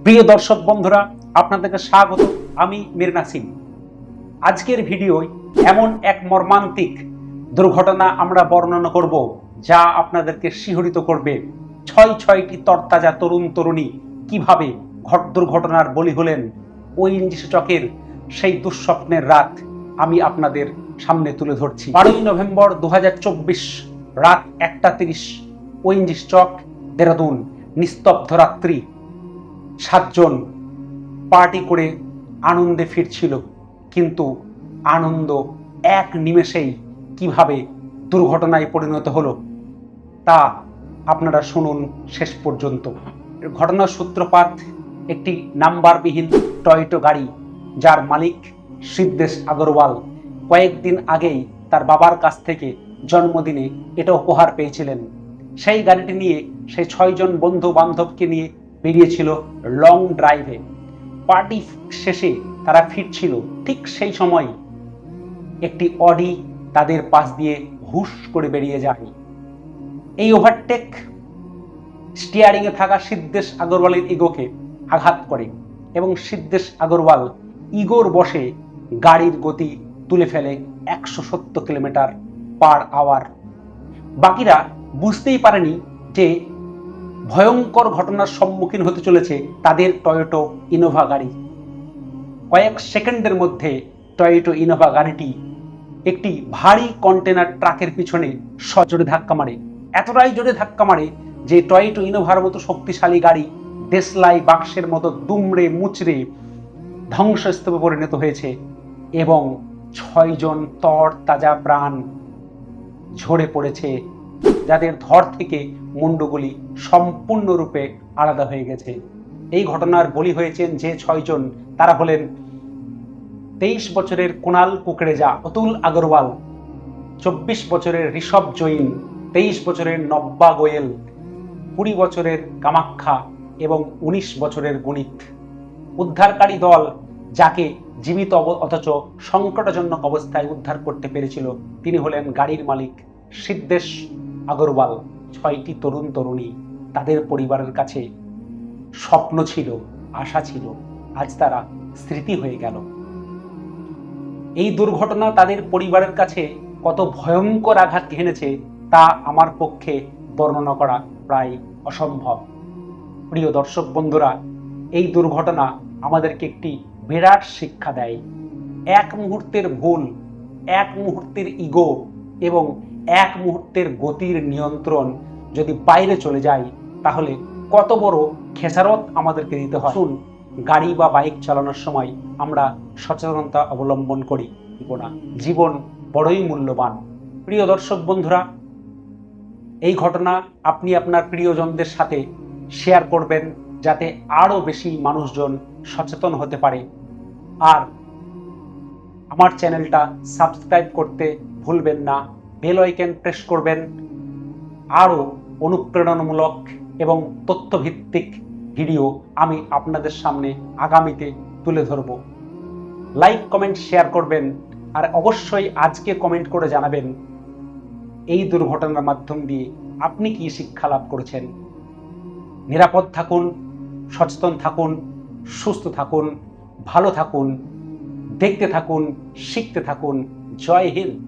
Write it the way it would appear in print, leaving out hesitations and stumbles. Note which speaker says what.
Speaker 1: প্রিয় দর্শক বন্ধুরা, আপনাদেরকে স্বাগত। আমি মীর নাসিম। আজকের ভিডিওয় এমন এক মর্মান্তিক দুর্ঘটনা আমরা বর্ণনা করব যা আপনাদেরকে শিহরিত করবে। ছয়টি তরতাজা তরুণ তরুণী কিভাবে দুর্ঘটনার বলি হলেন। ওএনজিসি চকের সেই দুঃস্বপ্নের রাত আমি আপনাদের সামনে তুলে ধরছি। 12ই নভেম্বর 2024 রাত 1:30, ওএনজিসি চক, দেরাদুন। নিস্তব্ধ রাত্রি। 7 জন পার্টি করে আনন্দে ফিরছিল, কিন্তু আনন্দ এক নিমেষেই কিভাবে দুর্ঘটনায় পরিণত হলো তা আপনারা শুনুন শেষ পর্যন্ত। ঘটনার সূত্রপাত একটি নাম্বারবিহীন টয়োটা গাড়ি, যার মালিক সিদ্ধেশ আগরওয়াল কয়েকদিন আগেই তার বাবার কাছ থেকে জন্মদিনে এটা উপহার পেয়েছিলেন। সেই গাড়িটি নিয়ে সেই 6 জন বন্ধু বান্ধবকে নিয়ে বেরিয়েছিল লং ড্রাইভে। পার্টি শেষে তারা ফিরছিল, ঠিক সেই সময় একটি অডি তাদের পাশ দিয়ে হুশ করে বেরিয়ে যায়। এই ওভারটেক স্টিয়ারিং এ থাকা সিদ্ধেশ আগরওয়ালের ইগোকে আঘাত করে এবং সিদ্ধেশ আগরওয়াল ইগোর বশে গাড়ির গতি তুলে ফেলে 170 কিলোমিটার/আওয়ার। বাকিরা বুঝতেই পারেনি যে ভয়ঙ্কর ঘটনার সম্মুখীন হতে চলেছে তাদের টয়োটা ইনোভা গাড়ি। কয়েক সেকেন্ডের মধ্যে টয়োটা ইনোভা গাড়িটি একটি ভারী কন্টেনার ট্রাকের পিছনে সজোরে ধাক্কা মারে। এতটাই জোরে ধাক্কা মারে যে টয়োটা ইনোভার মতো শক্তিশালী গাড়ি দেশলাই বাক্সের মতো দুমড়ে মুচড়ে ধ্বংসস্তূপে পরিণত হয়েছে এবং 6 জন তরতাজা প্রাণ ঝরে পড়েছে, যাদের ধর থেকে মুন্ডগুলি সম্পূর্ণরূপে আলাদা হয়ে গেছে। এই ঘটনার বলি হয়েছেন যে 6 জন, তারা হলেন 23 বছরের কুনাল কুকরেজা, অতুল আগরওয়াল, 24 বছরের ঋষভ জৈন, 23 বছরের নব্বা গোয়েল, 20 বছরের কামাখ্যা এবং 19 বছরের গুণিত। উদ্ধারকারী দল যাকে জীবিত অথচ সংকটজনক অবস্থায় উদ্ধার করতে পেরেছিল তিনি হলেন গাড়ির মালিক সিদ্ধেশ আগরওয়াল। 6টি তরুণ তরুণী, তাদের পরিবারের কাছে স্বপ্ন ছিল, আশা ছিল, আজ তারা স্মৃতি হয়ে গেল। এই দুর্ঘটনা তাদের পরিবারের কাছে কত ভয়ঙ্কর আঘাত হেনেছে তা আমার পক্ষে বর্ণনা করা প্রায় অসম্ভব। প্রিয় দর্শক বন্ধুরা, এই দুর্ঘটনা আমাদেরকে একটি বিরাট শিক্ষা দেয়। এক মুহূর্তের ভুল, এক মুহূর্তের ইগো এবং এক মুহূর্তের গতির নিয়ন্ত্রণ যদি বাইরে চলে যায় তাহলে কত বড় খেসারত আমাদেরকে দিতে হয়। গাড়ি বা বাইক চালানোর সময় আমরা সচেতনতা অবলম্বন করি না। জীবন বড়ই মূল্যবান। প্রিয় দর্শক বন্ধুরা, এই ঘটনা আপনি আপনার প্রিয়জনদের সাথে শেয়ার করবেন যাতে আরো বেশি মানুষজন সচেতন হতে পারে। আর আমার চ্যানেলটা সাবস্ক্রাইব করতে ভুলবেন না, বেল আইকন প্রেস করবেন। আরো অনুপ্রেরণামূলক এবং তথ্যভিত্তিক ভিডিও আমি আপনাদের সামনে আগামীতে তুলে ধরব। লাইক, কমেন্ট, শেয়ার করবেন আর অবশ্যই আজকে কমেন্ট করে জানাবেন এই দুর্ঘটনার মাধ্যম দিয়ে আপনি কি শিক্ষা লাভ করেছেন। নিরাপদ থাকুন, সচেতন থাকুন, সুস্থ থাকুন, ভালো থাকুন, দেখতে থাকুন, শিখতে থাকুন। জয় হিন্দ।